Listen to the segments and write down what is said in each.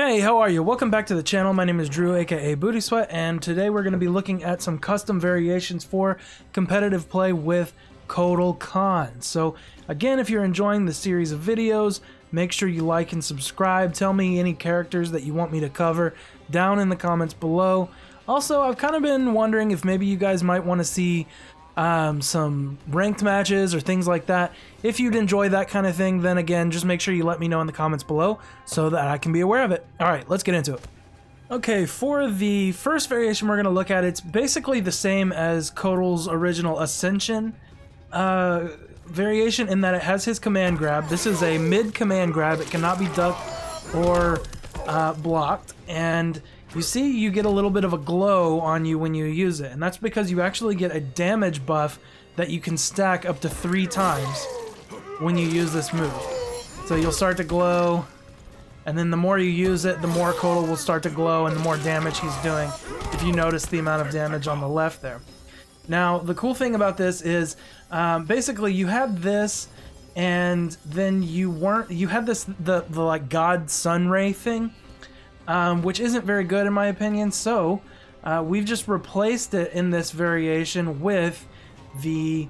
Hey, how are you? Welcome back to the channel. My name is Drew, aka Booty Sweat, and today we're going to be looking at some custom variations for competitive play with Kotal Kahn. So again, if you're enjoying the series of videos, make sure you like and subscribe. Tell me any characters that you want me to cover down in the comments below. Also, I've kind of been wondering if maybe you guys might want to see some ranked matches or things like that. If you'd enjoy that kind of thing, then again, just make sure you let me know in the comments below so that I can be aware of it. Alright, let's get into it. Okay, for the first variation we're going to look at, it's basically the same as Kotal's original Ascension variation in that it has his command grab. This is a mid command grab. It cannot be ducked or blocked, and you see you get a little bit of a glow on you when you use it, and that's because you actually get a damage buff that you can stack up to 3 times when you use this move. So you'll start to glow, and then the more you use it, the more Kotal will start to glow and the more damage he's doing, if you notice the amount of damage on the left there. Now, the cool thing about this is basically you had this, and then you had this, the like God Sun Ray thing, which isn't very good in my opinion, so we've just replaced it in this variation with the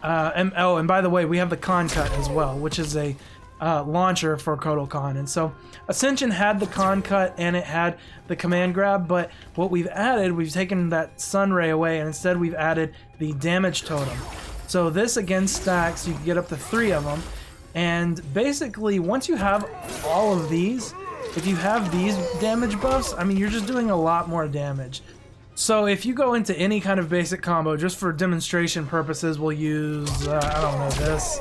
and by the way, we have the Kahn Cut as well, which is a launcher for Kotal Kahn. And so Ascension had the Kahn Cut and it had the command grab, but what we've added, we've taken that Sun Ray away, and instead we've added the damage totem. So this again stacks, you can get up to 3 of them, and basically once you have all of these, if you have these damage buffs, I mean, you're just doing a lot more damage. So if you go into any kind of basic combo, just for demonstration purposes, we'll use, I don't know, this.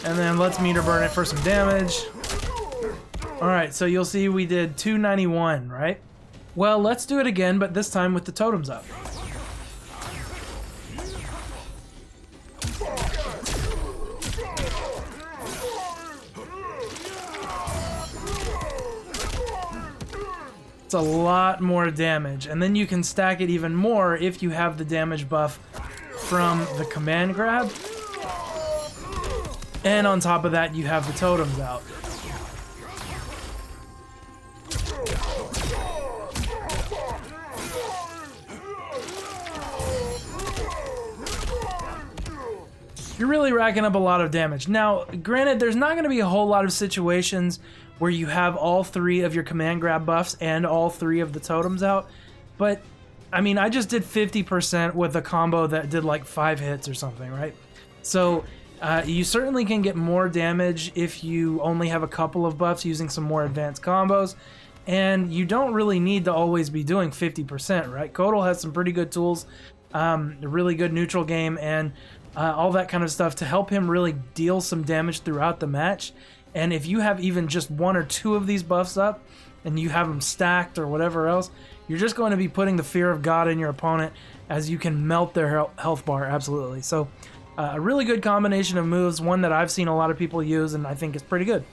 And then let's meter burn it for some damage. Alright, so you'll see we did 291, right? Well, let's do it again, but this time with the totems up. It's a lot more damage, and then you can stack it even more if you have the damage buff from the command grab, and on top of that you have the totems out. You're really racking up a lot of damage. Now, granted, there's not going to be a whole lot of situations where you have all 3 of your command grab buffs and all 3 of the totems out, but I mean, I just did 50% with a combo that did like 5 hits or something, right? So you certainly can get more damage if you only have a couple of buffs using some more advanced combos, and you don't really need to always be doing 50%, right? Kotal has some pretty good tools, a really good neutral game, and all that kind of stuff to help him really deal some damage throughout the match. And if you have even just 1 or 2 of these buffs up and you have them stacked or whatever else, you're just going to be putting the fear of God in your opponent, as you can melt their health bar, absolutely. So a really good combination of moves, one that I've seen a lot of people use and I think is pretty good.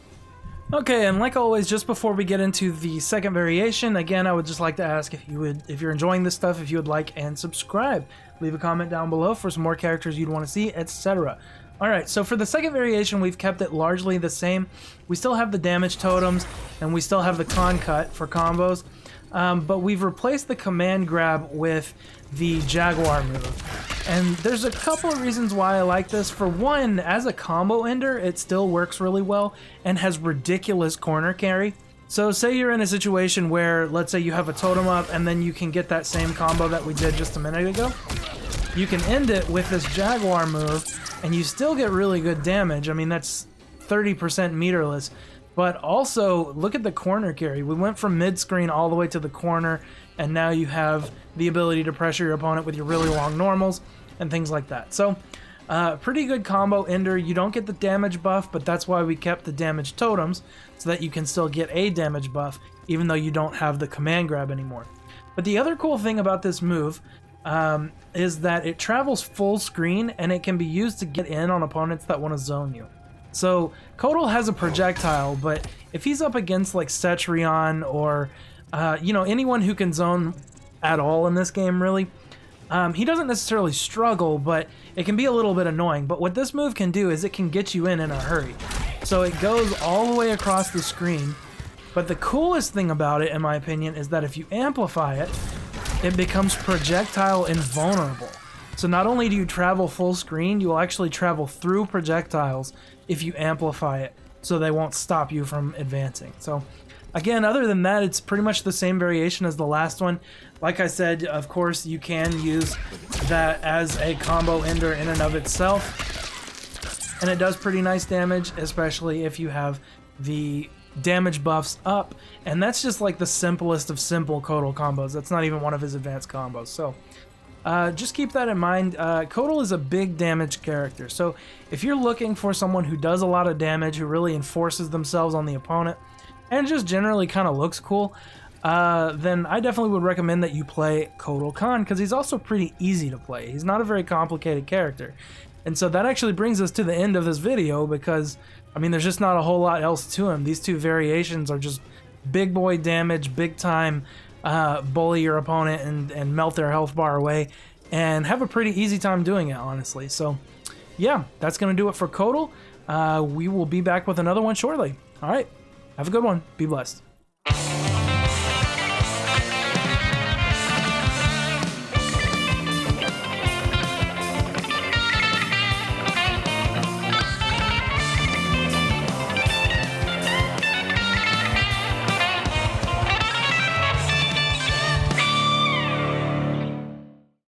Okay, and like always, just before we get into the second variation, again, I would just like to ask if you're enjoying this stuff, if you would like and subscribe. Leave a comment down below for some more characters you'd want to see, etc. Alright, so for the second variation, we've kept it largely the same. We still have the damage totems, and we still have the Kahn Cut for combos, but we've replaced the command grab with the Jaguar move. And there's a couple of reasons why I like this. For one, as a combo ender, it still works really well and has ridiculous corner carry. So say you're in a situation where, let's say you have a totem up and then you can get that same combo that we did just a minute ago. You can end it with this Jaguar move, and you still get really good damage. I mean, that's 30% meterless. But also, look at the corner carry. We went from mid-screen all the way to the corner, and now you have the ability to pressure your opponent with your really long normals and things like that. So, pretty good combo ender. You don't get the damage buff, but that's why we kept the damage totems, so that you can still get a damage buff, even though you don't have the command grab anymore. But the other cool thing about this move is that it travels full screen, and it can be used to get in on opponents that want to zone you. So Kotal has a projectile, but if he's up against like Cetrion or you know, anyone who can zone at all in this game, really, he doesn't necessarily struggle, but it can be a little bit annoying. But what this move can do is it can get you in a hurry. So it goes all the way across the screen. But the coolest thing about it, in my opinion, is that if you amplify it, it becomes projectile invulnerable. So not only do you travel full screen, you will actually travel through projectiles if you amplify it, so they won't stop you from advancing. So again, other than that, it's pretty much the same variation as the last one. Like I said, of course, you can use that as a combo ender in and of itself. And it does pretty nice damage, especially if you have the damage buffs up. And that's just like the simplest of simple Kotal combos. That's not even one of his advanced combos. So just keep that in mind. Kotal is a big damage character. So if you're looking for someone who does a lot of damage, who really enforces themselves on the opponent, and just generally kind of looks cool, then I definitely would recommend that you play Kotal Kahn, because he's also pretty easy to play. He's not a very complicated character. And so that actually brings us to the end of this video, because, I mean, there's just not a whole lot else to him. These two variations are just big boy damage, big time, bully your opponent and melt their health bar away, and have a pretty easy time doing it, honestly. So yeah, that's going to do it for Kotal. We will be back with another one shortly. All right. Have a good one. Be blessed.